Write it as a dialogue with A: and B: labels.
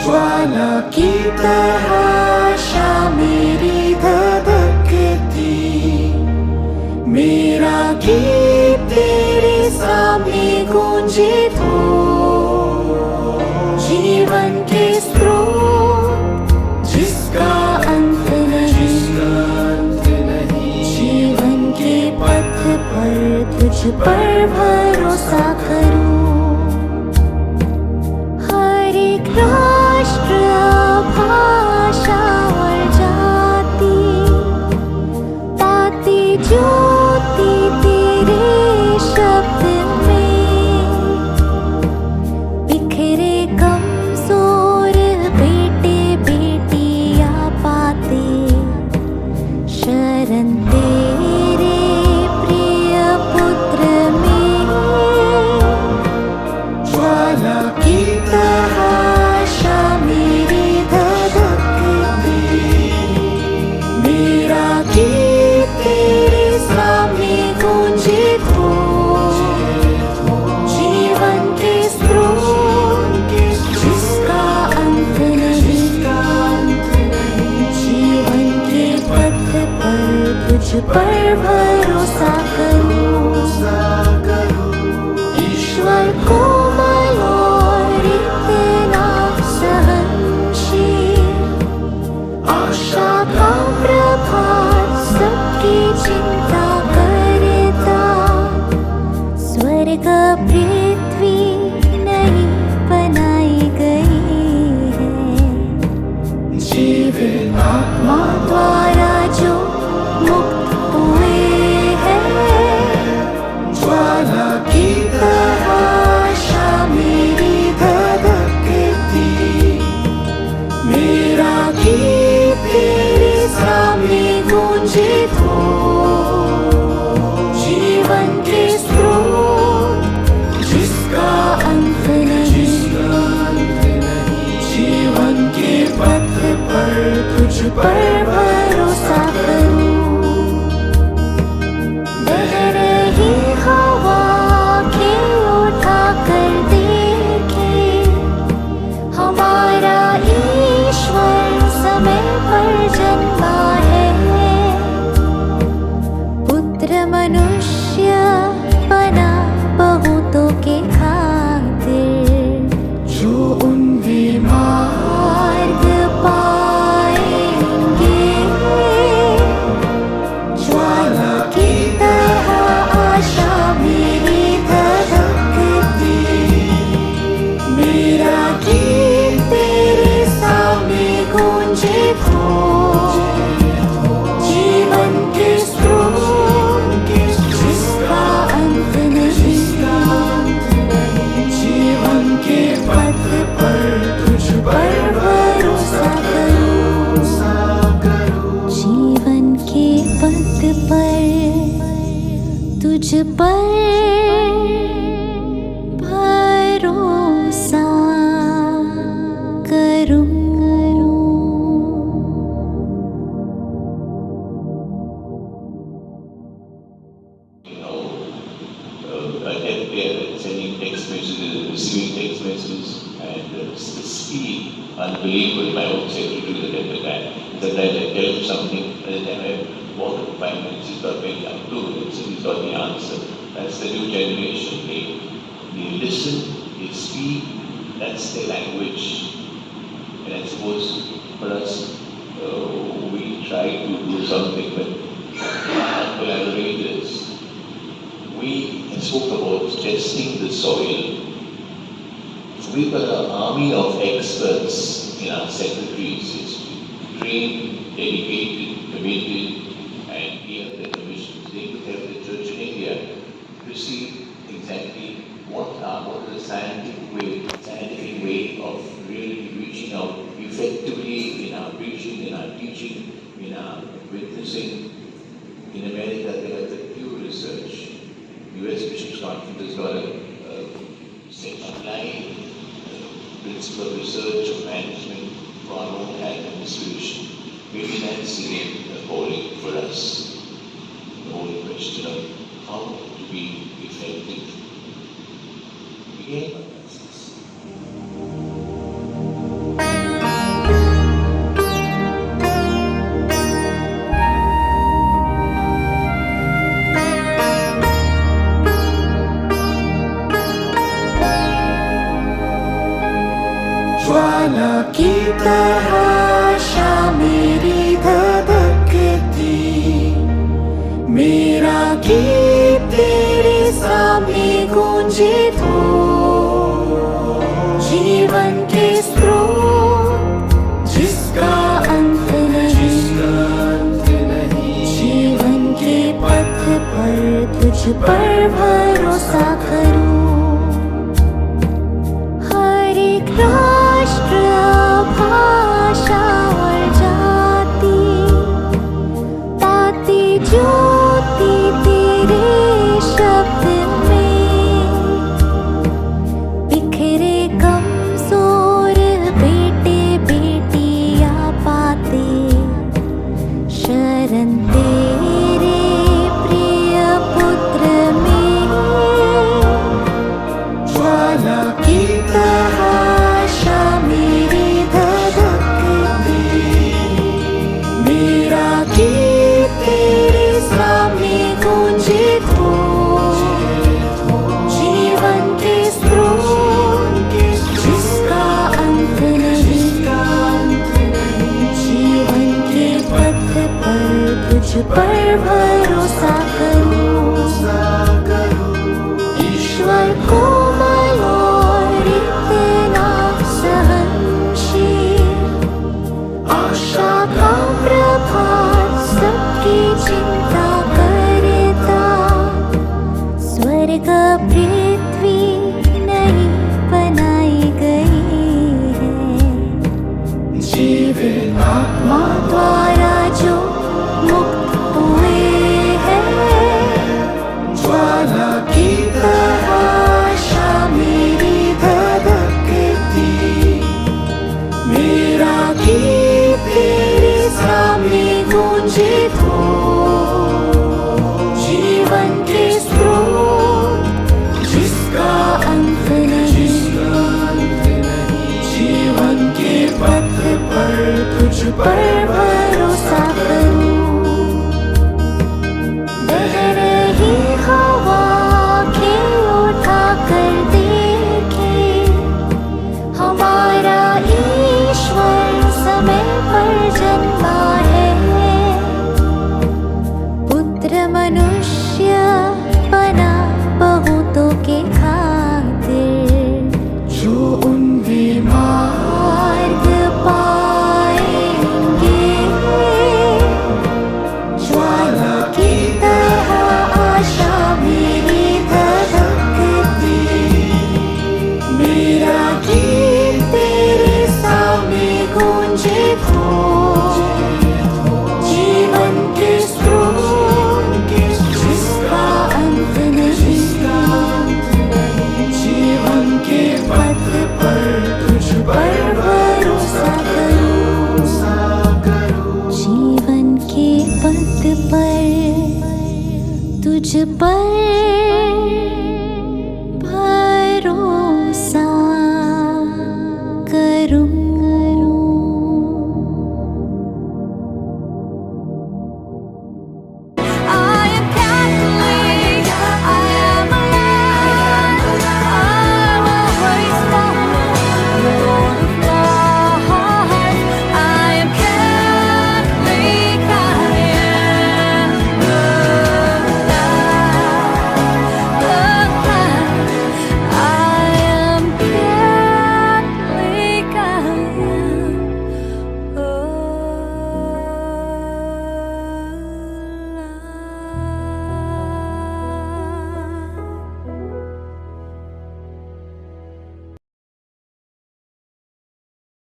A: ज्वाला की तहाशा मेरी धधकती, मेरा गीत तेरे सामने गूंजे तो जीवन के स्रोत जिसका अंत नहीं, जीवन के पथ पर तुझ पर भरोसा करूं। हर एक राष्ट्र भाषा और जाति पाती ज्योति तेरे शब्द में, बिखरे कमजोर बेटे बेटियां पाते शरण तेरे प्रिय पुत्र में। ज्वाला की तहाशा मेरी धधकती, मेरा गीत तेरे सामने गूंजे तो जीवन के स्रोत जिसका अंत नहीं, जीवन के पथ पर तुझ पर भरोसा करूं। ईश्वर कोमल और इतना सहनशील, आशा का प्रभात सबकी चिंता करता, स्वर्ग पृथ्वी नहीं बनाई गई है, जीवित आत्मा द्वारा जो मुक्त हुए हैं। ज्वाला की तहाशा मेरी धधकती, मेरा गीत तेरे सामने गूंजे तो जीवन के स्रोत जिसका अंत नहीं, जीवन के पथ पर तुझ पर भरोसा करूं। बह रही हवा के उठा कर देखे, हमारा ईश्वर समय पर जन्मा है, पुत्र मनुष्य बना बहुतों के खातिर, जो उनके मार्ग पाएंगे। ज्वाला की तहाशा मेरी धधकती, मेरा गीत तेरे सामने गूंजे तो जीवन के स्रोत जिसका अंत नहीं, जीवन के पथ पर तुझ पर भरोसा करूं। जीवन के पथ पर तुझ पर भरोसा करूं।
B: Sending text messages, receiving text messages, and the speed, unbelievable. My own secretary at the time. Sometimes I tell him something, by the time I walk up 5 minutes, he's got maybe up 2 minutes, and he's got the answer. That's the new generation. They listen, they speak, that's their language. And I suppose for us, we try to do something, but collaborators. We spoke about testing the soil. We've got an army of experts in our secretaries, trained, dedicated, committed, and here the commissions. They could help the church in India to see exactly what are the scientific way of really reaching out effectively in our preaching, in our teaching, in our witnessing. In America, they have the Pew Research. U.S. Bishops' Conference has got a applying principle of research of management for our own health and distribution. Maybe that's the calling for us. The whole question of how to be effective. Again,
A: ज्वाला की तरह आशा मेरी धधकती, मेरा गीत तेरे सामने गूंजे तो जीवन के स्रोत जिसका अंत नहीं, जीवन के पथ पर तुझ पर भरोसा करूं। हर एक राष्ट्र भाषा और जाति पाती ज्योति तेरे शब्द में, बिखरे कमजोर बेटे बेटियां पाते शरण तेरे प्रिय पुत्र में। ज्वाला की तरह आशा मेरी धधकती, मेरा गीत तेरे सामने गूंजे तो जीवन के स्रोत जिसका अंत नहीं, जीवन के पथ पर तुझ पर भरोसा करूं। ईश्वर कोमल और इतना सहनशील, आशा का प्रभात सबकी चिंता करता, स्वर्ग पृथ्वी नहीं बनाई गई है, जीवित आत्मा द्वारा जो मुक्त हुए हैं। ज्वाला की तरह आशा मेरी धधकती, मेरा गीत तेरे सामने गूंजे तो जीवन के स्रोत जिसका अंत नहीं, जीवन के पथ पर तुझ पर भरोसा करूं। बह रही हवा के उठा कर देखे, हमारा ईश्वर समय पर जन्मा है, पुत्र मनुष्य बना बहुतों के खातिर, जो उन बीमार